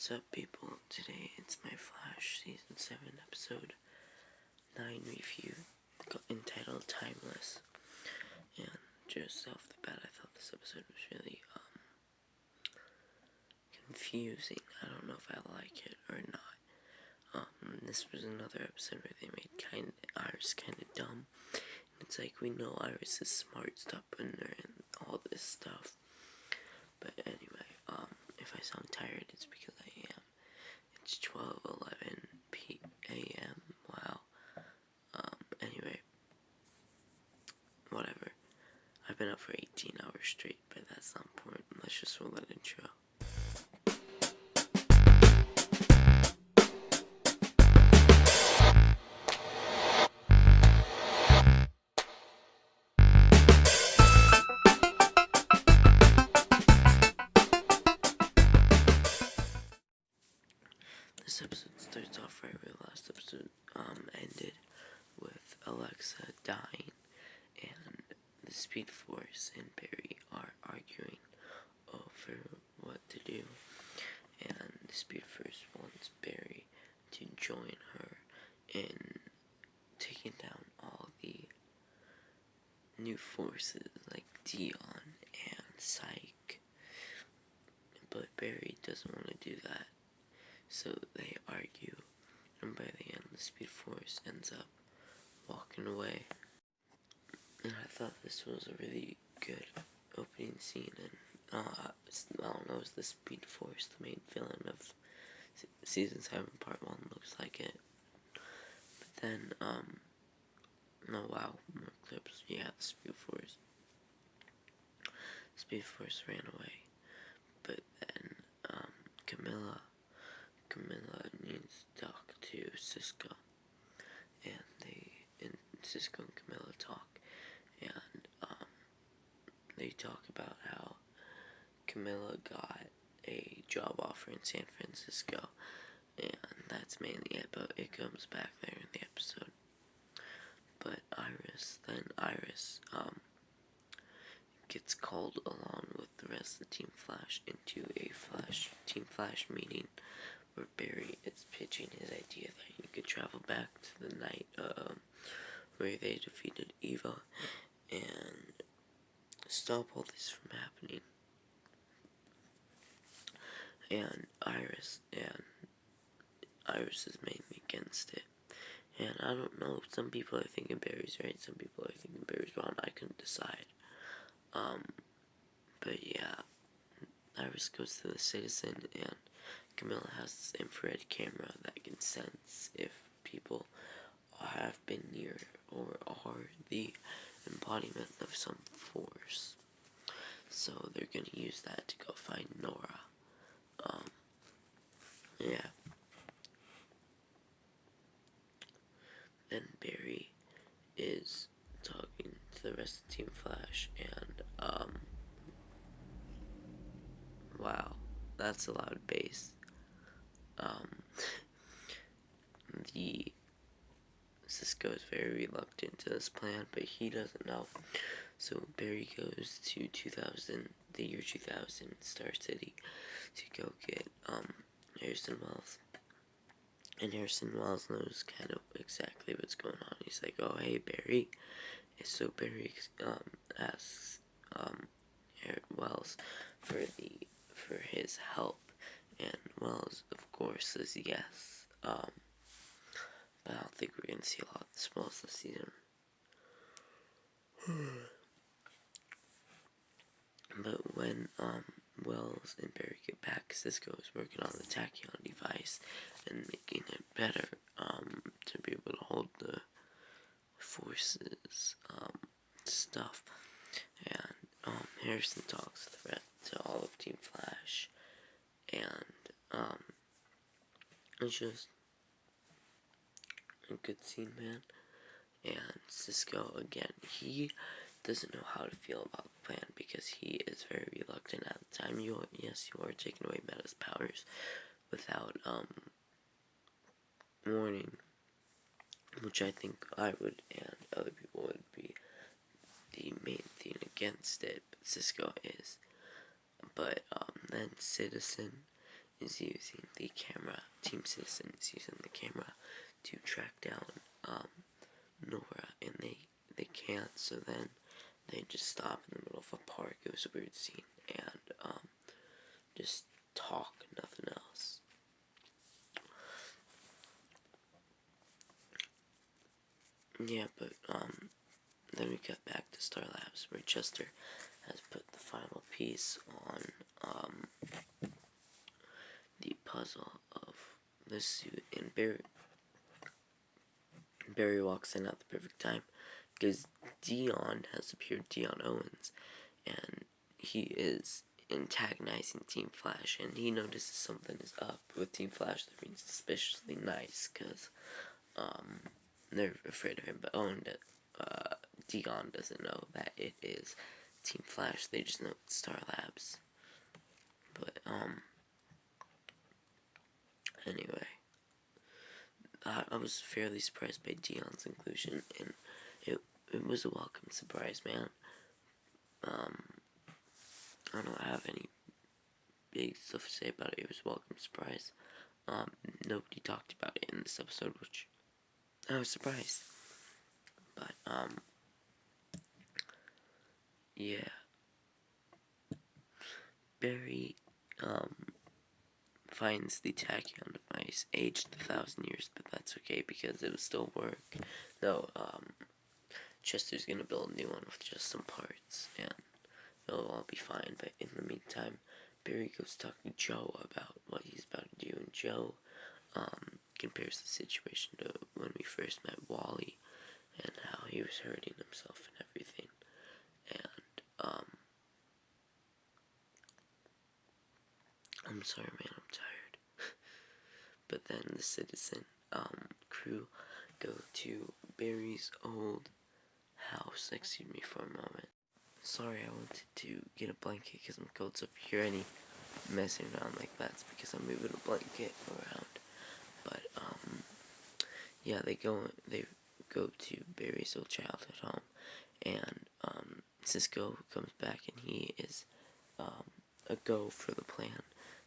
What's up, people? Today it's my Flash Season 7 Episode 9 review entitled Timeless. And just off the bat, I thought this episode was really confusing. I don't know if I like it or not. This was another episode where they made Iris kind of dumb. It's like, we know Iris is smart, stop putting her in all this stuff. But anyway, if I sound tired, it's because I am. It's 12:11 p.m. Wow. Anyway, whatever. I've been up for 18 hours straight, but that's not important. Let's just roll that intro. This episode starts off right where the last episode ended, with Alexa dying, and the Speed Force and Barry are arguing over what to do, and the Speed Force wants Barry to join her in taking down all the new forces like Dion and Psyche, but Barry doesn't want to do that. So they argue, and by the end, the Speed Force ends up walking away. And I thought this was a really good opening scene, and I don't know, is the Speed Force the main villain of Season 7 Part 1? Looks like it. But then, oh wow, more clips. Yeah, the Speed Force ran away. But then, Camilla needs to talk to Cisco, and Cisco and Camilla talk, and they talk about how Camilla got a job offer in San Francisco, and that's mainly it, but it comes back there in the episode. But Iris gets called along with the rest of Team Flash into a Team Flash meeting, where Barry is pitching his idea that he could travel back to the night where they defeated Eva and stop all this from happening. And Iris is mainly against it. And I don't know, some people are thinking Barry's right, some people are thinking Barry's wrong. I couldn't decide. But yeah, Iris goes to the Citizen, and Camilla has this infrared camera that can sense if people have been near or are the embodiment of some force. So they're gonna use that to go find Nora. Yeah. Then Barry is talking to the rest of Team Flash, and wow, that's a loud bass. The Cisco is very reluctant to this plan, but he doesn't know. So Barry goes to the year 2000, Star City, to go get Harrison Wells. And Harrison Wells knows kind of exactly what's going on. He's like, "Oh, hey, Barry." And so Barry asks Wells for his help, and Wells, of course, says yes. But I don't think we're gonna see a lot of the spoils this season. But when Wells and Barry get back, Cisco is working on the tachyon device and making it better to be able to hold the forces stuff. And Harrison talks to all of Team Flash, and it's just a good scene, man. And Cisco, again, he doesn't know how to feel about the plan because he is very reluctant at the time. You are taking away Meta's powers without warning, which I think I would and other people would be the main thing against it, but Cisco is. But then Citizen is using the camera, Team Citizen is using the camera to track down Nora, and they can't, so then they just stop in the middle of a park. It was a weird scene, and just talk, nothing else. Yeah, but then we cut back to Star Labs, where Chester has put the final piece on the puzzle of the suit, and Barry walks in at the perfect time because Dion has appeared, Dion Owens, and he is antagonizing Team Flash, and he notices something is up with Team Flash. They're being suspiciously nice because they're afraid of him, but Dion doesn't know that it is Team Flash. They just know it's Star Labs. But anyway, I was fairly surprised by Dion's inclusion, and it was a welcome surprise, man. I don't have any big stuff to say about it. It was a welcome surprise. Nobody talked about it in this episode, which I was surprised. But yeah, Barry finds the tachyon device aged 1,000 years, but that's okay because it will still work. Though Chester's gonna build a new one with just some parts, and it'll all be fine. But in the meantime, Barry goes to talk to Joe about what he's about to do, and Joe compares the situation to when we first met Wally and how he was hurting himself and everything. And I'm sorry, man, I'm tired. But then the Citizen crew go to Barry's old house. Excuse me for a moment. Sorry, I wanted to get a blanket because I'm cold, so if you hear any messing around like that, it's because I'm moving a blanket around. But yeah, they go to Barry's old childhood home, and Cisco comes back, and he is a go for the plan.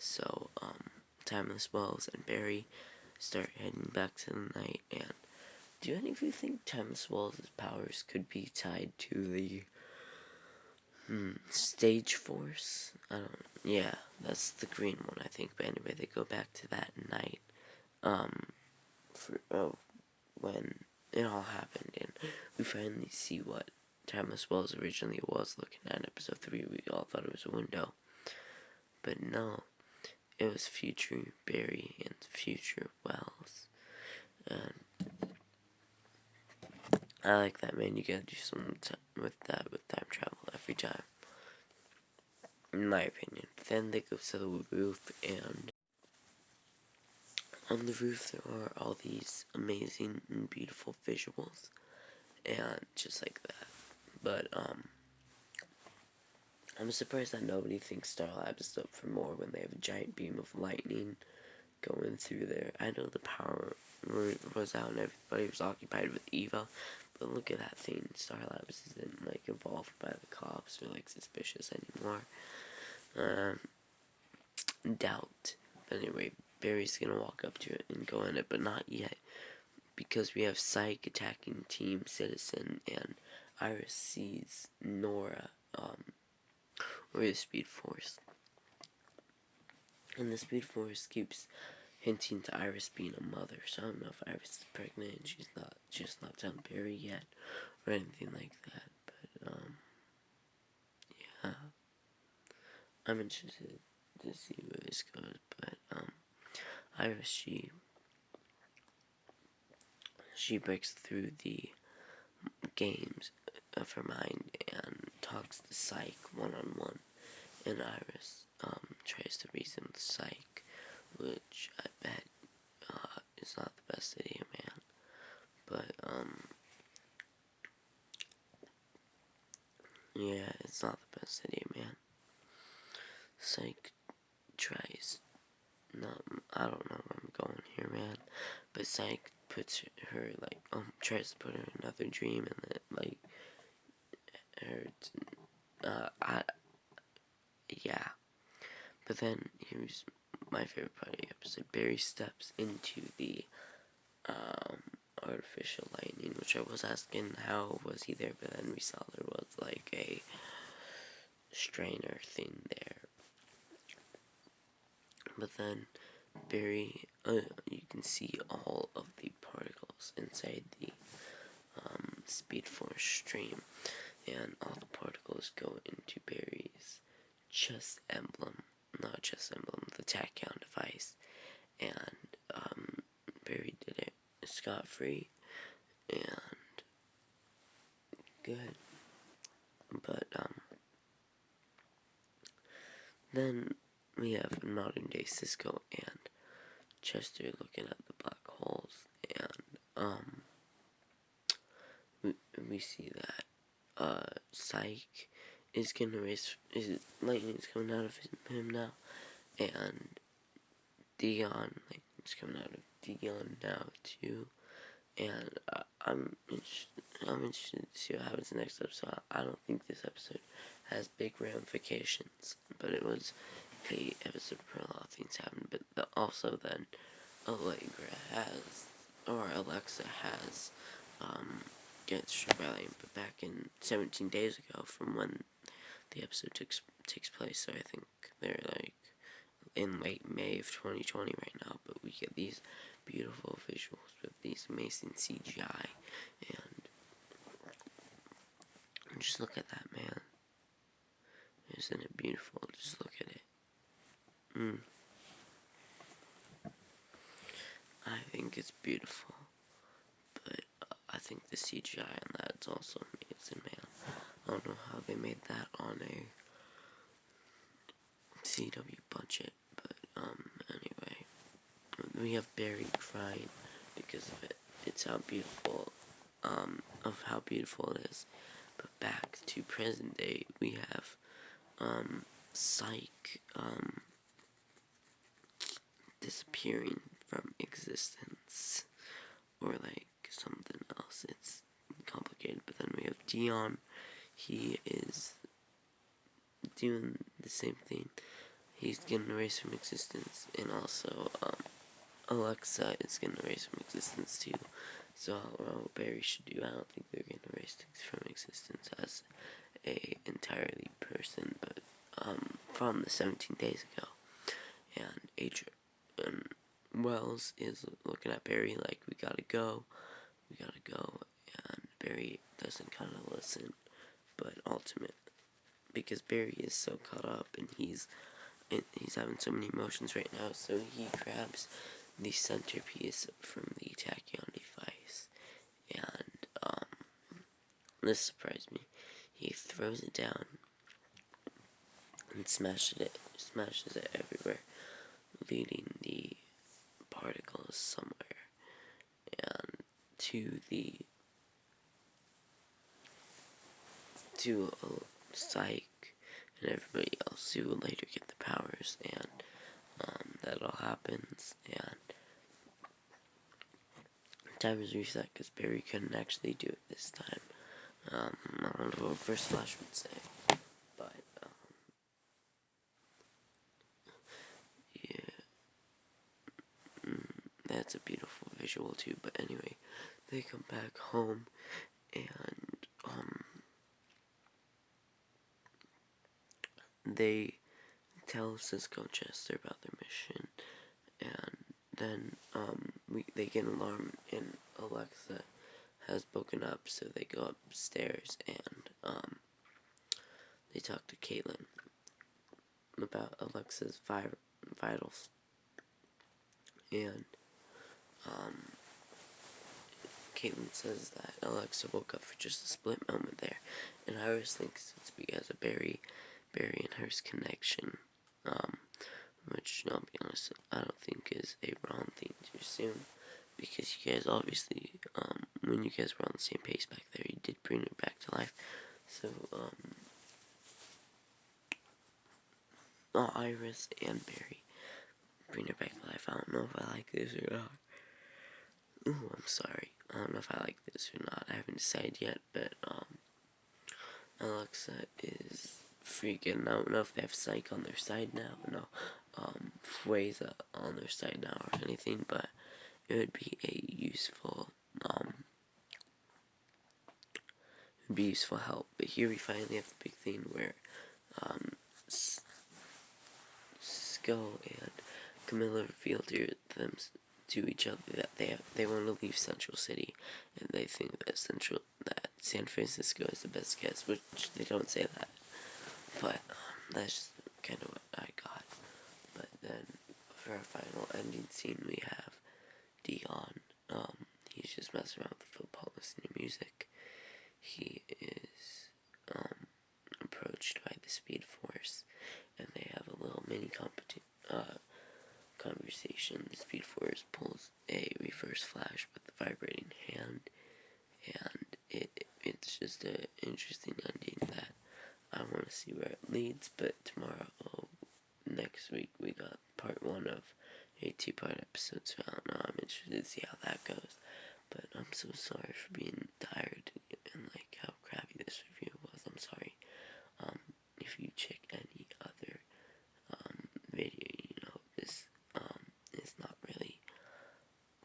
So Timeless Wells and Barry start heading back to the night. And do any of you think Timeless Wells' powers could be tied to the Stage Force? I don't. Yeah, that's the green one, I think. But anyway, they go back to that night. When it all happened, and we finally see what Timeless Wells originally was. Looking at episode 3, we all thought it was a window, but no, it was future Barry and future Wells. And I like that, man. You gotta do something with that with time travel every time, in my opinion. Then they go to the roof, and on the roof there are all these amazing and beautiful visuals, and just like that. But I'm surprised that nobody thinks Star Labs is up for more when they have a giant beam of lightning going through there. I know the power was out and everybody was occupied with Eva, but look at that thing. Star Labs isn't like involved by the cops or like suspicious anymore. Doubt. But anyway, Barry's gonna walk up to it and go in it, but not yet, because we have Psych attacking Team Citizen, and Iris sees Nora, or the Speed Force. And the Speed Force keeps hinting to Iris being a mother, so I don't know if Iris is pregnant and she's not telling Barry yet, or anything like that, but, yeah. I'm interested to see where this goes, but, Iris, she breaks through the games of her mind and talks to Psych one-on-one, and Iris tries to reason with Psych, which I bet is not the best idea, man. But yeah, it's not the best idea, man. Psych tries. No, I don't know where I'm going here, man. But Psych puts her like tries to put her in another dream, and it like hurts. Yeah. But then here's my favorite part of the episode, Barry steps into the artificial lightning, which I was asking how was he there, but then we saw there was like a strainer thing there. But then Barry, you can see all of the particles inside the Speed Force stream, and all the particles go into Barry's chest emblem, not chest emblem, the takedown device, and Barry did it scot-free and good. But then we have modern day Cisco and Chester looking at the black holes, and we see that Psyche is gonna erase, lightning's coming out of him now, and Dion, lightning's coming out of Dion now too, and I'm interested to see what happens next episode. I don't think this episode has big ramifications, but it was a episode where a lot of things happened. But also then Alexa has gets struck by lightning, but back in 17 days ago from when the episode takes place. So I think they're like in late May of 2020 right now, but we get these beautiful visuals with these amazing CGI, and just look at that, man. Isn't it beautiful? Just look at it. I think it's beautiful, but I think the CGI on that is also amazing, man. I don't know how they made that on a CW budget, but anyway, we have Barry crying because of it. It's how beautiful, of how beautiful it is. But back to present day, we have Psyche disappearing from existence, or like something else. It's complicated. But then we have Dion. He is doing the same thing. He's getting erased from existence, and also Alexa is getting erased from existence too. So what Barry should do, I don't think they're getting erased from existence as a entirely person, but from the 17 days ago. And Adrian Wells is looking at Barry like, we gotta go, and Barry doesn't kind of listen, but ultimately, because Barry is so caught up and he's having so many emotions right now, so he grabs the centerpiece from the tachyon device, and this surprised me. He throws it down and smashes it everywhere, leading the particles somewhere, and to Psyche and everybody else who will later get the powers, and that all happens, and time is reset because Barry couldn't actually do it this time. I don't know what First Flash would say, but yeah, that's a beautiful visual too. But anyway, they come back home, and they tell Cisco and Chester about their mission, and then they get an alarm, and Alexa has woken up, so they go upstairs, and they talk to Caitlin about Alexa's vitals, and Caitlin says that Alexa woke up for just a split moment there, and Iris thinks it's because of Barry and her's connection, which, I'll be honest, I don't think is a wrong thing to assume, because you guys obviously, when you guys were on the same pace back there, you did bring her back to life. So, Iris and Barry bring her back to life. I don't know if I like this or not. Ooh, I'm sorry. I don't know if I like this or not. I haven't decided yet, but, Alexa is freaking. I don't know if they have Psyche on their side now. No. ways on their site now or anything, but it would be a useful help. But here we finally have the big thing where Skull and Camilla revealed to each other that they want to leave Central City, and they think that San Francisco is the best guess, which they don't say that, but that's just kind of what I got. But then for our final ending scene, we have Dion. He's just messing around with the football, listening to music. He is approached by the Speed Force, and they have a little mini conversation. The Speed Force pulls a reverse flash with the vibrating hand, and it's just an interesting ending that I want to see where it leads. But next week, we got part 1 of a 2-part episode, so I don't know, I'm interested to see how that goes. But I'm so sorry for being tired and like how crappy this review was. I'm sorry. If you check any other video, you know this is not really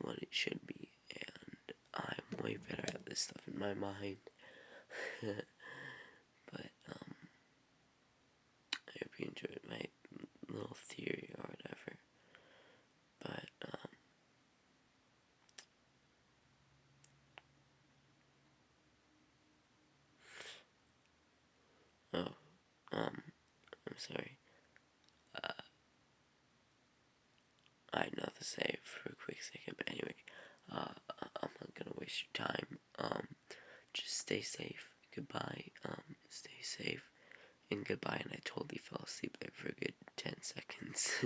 what it should be, and I'm way better at this stuff in my mind. But I hope you enjoyed my little theory or whatever. But I'm sorry. I had nothing to say for a quick second, but anyway, I'm not gonna waste your time. Just stay safe. Goodbye. Stay safe and goodbye. And I totally fell asleep there for a good 10 seconds.